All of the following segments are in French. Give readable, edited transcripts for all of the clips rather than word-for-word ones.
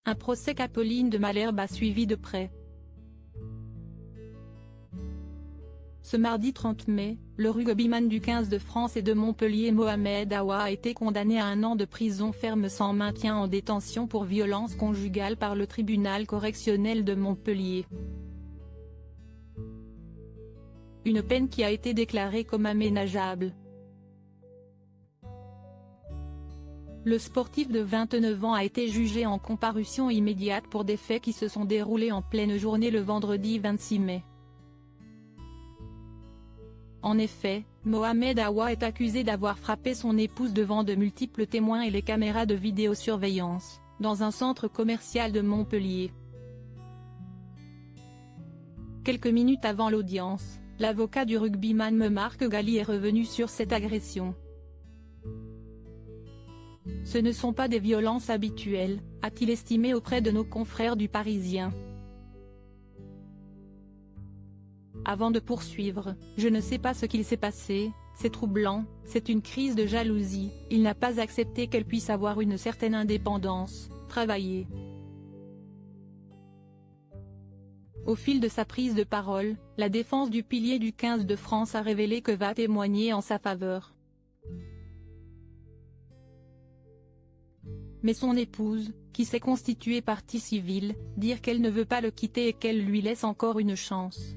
un procès qu'Apolline de Malherbe a suivi de près. Ce mardi 30 mai, le rugbyman du 15 de France et de Montpellier Mohamed Awa a été condamné à 1 an de prison ferme sans maintien en détention pour violence conjugale par le tribunal correctionnel de Montpellier. Une peine qui a été déclarée comme aménageable. Le sportif de 29 ans a été jugé en comparution immédiate pour des faits qui se sont déroulés en pleine journée le vendredi 26 mai. En effet, Mohamed Awa est accusé d'avoir frappé son épouse devant de multiples témoins et les caméras de vidéosurveillance, dans un centre commercial de Montpellier. Quelques minutes avant l'audience, l'avocat du rugbyman Marc Gali est revenu sur cette agression. Ce ne sont pas des violences habituelles, a-t-il estimé auprès de nos confrères du Parisien. Avant de poursuivre, je ne sais pas ce qu'il s'est passé, c'est troublant, c'est une crise de jalousie, il n'a pas accepté qu'elle puisse avoir une certaine indépendance, travailler. Au fil de sa prise de parole, la défense du pilier du 15 de France a révélé que va témoigner en sa faveur. Mais son épouse, qui s'est constituée partie civile, dire qu'elle ne veut pas le quitter et qu'elle lui laisse encore une chance.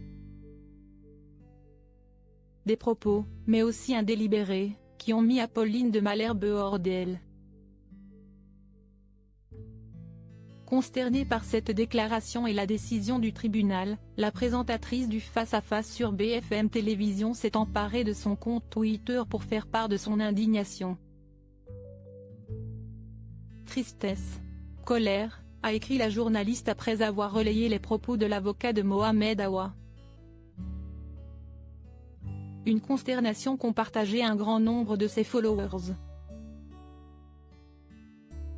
Des propos, mais aussi un délibéré, qui ont mis Apolline de Malherbe hors d'elle. Consternée par cette déclaration et la décision du tribunal, la présentatrice du face-à-face sur BFM Télévision s'est emparée de son compte Twitter pour faire part de son indignation. Tristesse, colère, a écrit la journaliste après avoir relayé les propos de l'avocat de Mohamed Awa. Une consternation qu'ont partagé un grand nombre de ses followers.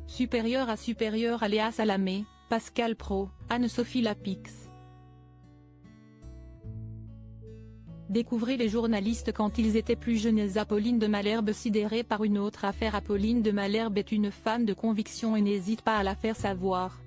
Supérieur à Léa Salamé, Pascal Pro, Anne-Sophie Lapix. Découvrez les journalistes quand ils étaient plus jeunes. Apolline de Malherbe sidérée par une autre affaire. Apolline de Malherbe est une femme de conviction et n'hésite pas à la faire savoir.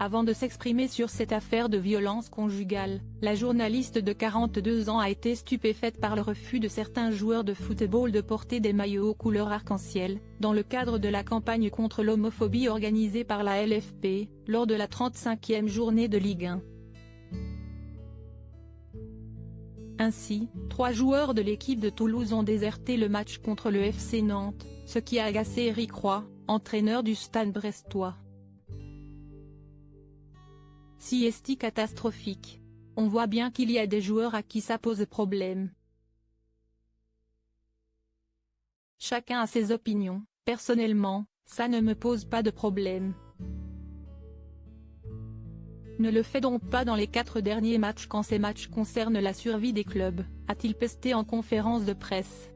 Avant de s'exprimer sur cette affaire de violence conjugale, la journaliste de 42 ans a été stupéfaite par le refus de certains joueurs de football de porter des maillots aux couleurs arc-en-ciel, dans le cadre de la campagne contre l'homophobie organisée par la LFP, lors de la 35e journée de Ligue 1. Ainsi, 3 joueurs de l'équipe de Toulouse ont déserté le match contre le FC Nantes, ce qui a agacé Éric Roy, entraîneur du Stade brestois. Si est-il catastrophique. On voit bien qu'il y a des joueurs à qui ça pose problème. Chacun a ses opinions, personnellement, ça ne me pose pas de problème. Ne le fais donc pas dans les 4 derniers matchs quand ces matchs concernent la survie des clubs, a-t-il pesté en conférence de presse.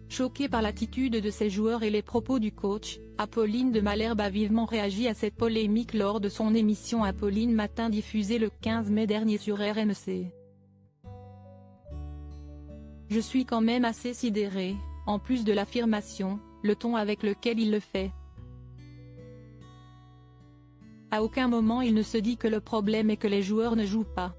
Choquée par l'attitude de ses joueurs et les propos du coach, Apolline de Malherbe a vivement réagi à cette polémique lors de son émission Apolline Matin diffusée le 15 mai dernier sur RMC. Je suis quand même assez sidérée, en plus de l'affirmation, le ton avec lequel il le fait. À aucun moment il ne se dit que le problème est que les joueurs ne jouent pas.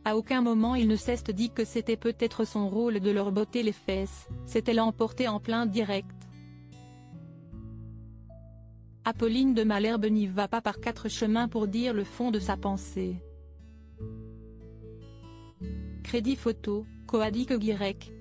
À aucun moment il ne s'est dit que c'était peut-être son rôle de leur botter les fesses, c'était l'emporter en plein direct. Apolline de Malherbe n'y va pas par 4 chemins pour dire le fond de sa pensée. Crédit photo, Coadic Guirec,